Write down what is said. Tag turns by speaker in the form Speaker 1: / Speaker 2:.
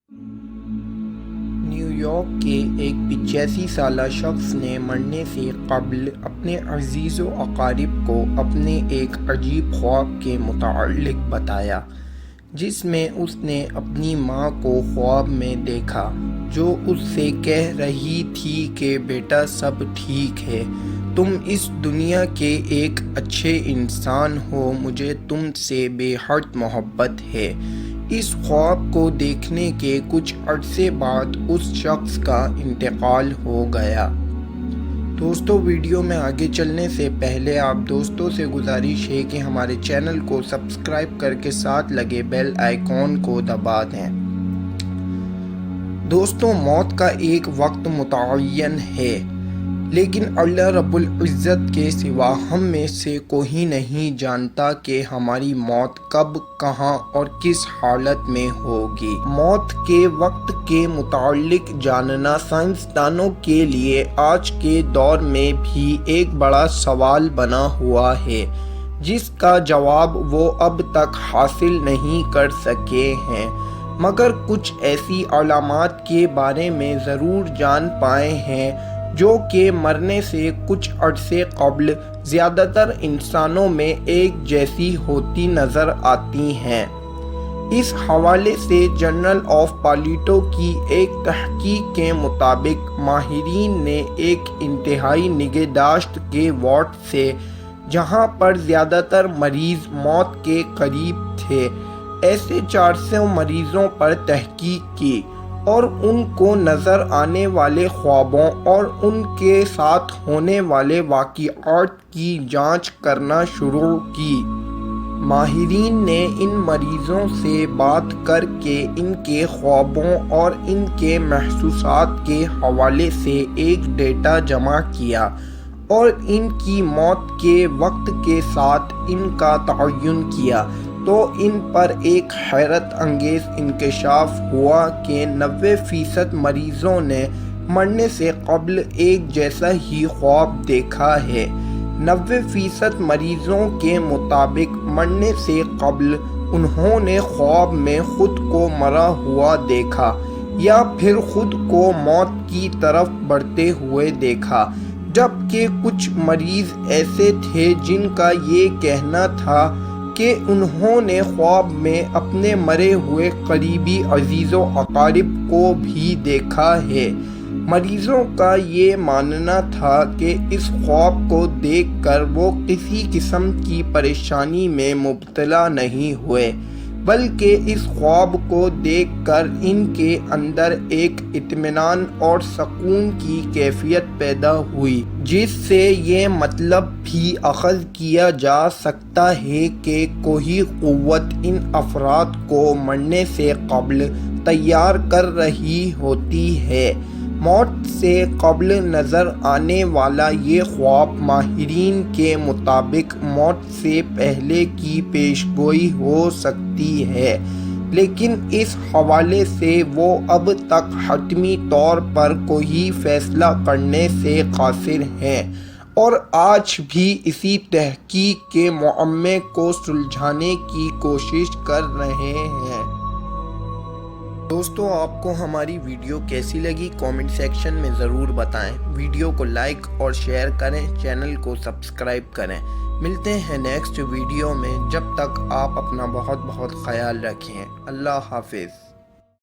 Speaker 1: New York کے ایک 85 سالہ شخص نے مرنے سے قبل اپنے عزیز و اقارب کو اپنے ایک عجیب خواب کے متعلق بتایا، جس میں اس نے اپنی ماں کو خواب میں دیکھا جو اس سے کہہ رہی تھی کہ بیٹا سب ٹھیک ہے، تم اس دنیا کے ایک اچھے انسان ہو، مجھے تم سے بے حد محبت ہے۔ اس خواب کو دیکھنے کے کچھ عرصے بعد اس شخص کا انتقال ہو گیا۔ دوستو، ویڈیو میں آگے چلنے سے پہلے آپ دوستوں سے گزارش ہے کہ ہمارے چینل کو سبسکرائب کر کے ساتھ لگے بیل آئیکن کو دبا دیں۔ دوستو، موت کا ایک وقت متعین ہے، لیکن اللہ رب العزت کے سوا ہم میں سے کوئی نہیں جانتا کہ ہماری موت کب، کہاں اور کس حالت میں ہوگی۔ موت کے وقت کے متعلق جاننا سائنسدانوں کے لیے آج کے دور میں بھی ایک بڑا سوال بنا ہوا ہے، جس کا جواب وہ اب تک حاصل نہیں کر سکے ہیں، مگر کچھ ایسی علامات کے بارے میں ضرور جان پائے ہیں جو کہ مرنے سے کچھ عرصے قبل زیادہ تر انسانوں میں ایک جیسی ہوتی نظر آتی ہیں۔ اس حوالے سے جرنل آف پالیٹو کی ایک تحقیق کے مطابق ماہرین نے ایک انتہائی نگہداشت کے وارڈ سے، جہاں پر زیادہ تر مریض موت کے قریب تھے، ایسے 400 مریضوں پر تحقیق کی اور ان کو نظر آنے والے خوابوں اور ان کے ساتھ ہونے والے واقعات کی جانچ کرنا شروع کی۔ ماہرین نے ان مریضوں سے بات کر کے ان کے خوابوں اور ان کے محسوسات کے حوالے سے ایک ڈیٹا جمع کیا اور ان کی موت کے وقت کے ساتھ ان کا تعین کیا، تو ان پر ایک حیرت انگیز انکشاف ہوا کہ 90% مریضوں نے مرنے سے قبل ایک جیسا ہی خواب دیکھا ہے۔ 90% مریضوں کے مطابق مرنے سے قبل انہوں نے خواب میں خود کو مرا ہوا دیکھا یا پھر خود کو موت کی طرف بڑھتے ہوئے دیکھا، جبکہ کچھ مریض ایسے تھے جن کا یہ کہنا تھا کہ انہوں نے خواب میں اپنے مرے ہوئے قریبی عزیز و اقارب کو بھی دیکھا ہے۔ مریضوں کا یہ ماننا تھا کہ اس خواب کو دیکھ کر وہ کسی قسم کی پریشانی میں مبتلا نہیں ہوئے، بلکہ اس خواب کو دیکھ کر ان کے اندر ایک اطمینان اور سکون کی کیفیت پیدا ہوئی، جس سے یہ مطلب بھی اخذ کیا جا سکتا ہے کہ کوئی قوت ان افراد کو مرنے سے قبل تیار کر رہی ہوتی ہے۔ موت سے قبل نظر آنے والا یہ خواب ماہرین کے مطابق موت سے پہلے کی پیشگوئی ہو سکتی ہے، لیکن اس حوالے سے وہ اب تک حتمی طور پر کوئی فیصلہ کرنے سے قاصر ہیں اور آج بھی اسی تحقیق کے معمے کو سلجھانے کی کوشش کر رہے ہیں۔ دوستو، آپ کو ہماری ویڈیو کیسی لگی کامنٹ سیکشن میں ضرور بتائیں۔ ویڈیو کو لائک اور شیئر کریں، چینل کو سبسکرائب کریں۔ ملتے ہیں نیکسٹ ویڈیو میں، جب تک آپ اپنا بہت خیال رکھیں۔ اللہ حافظ۔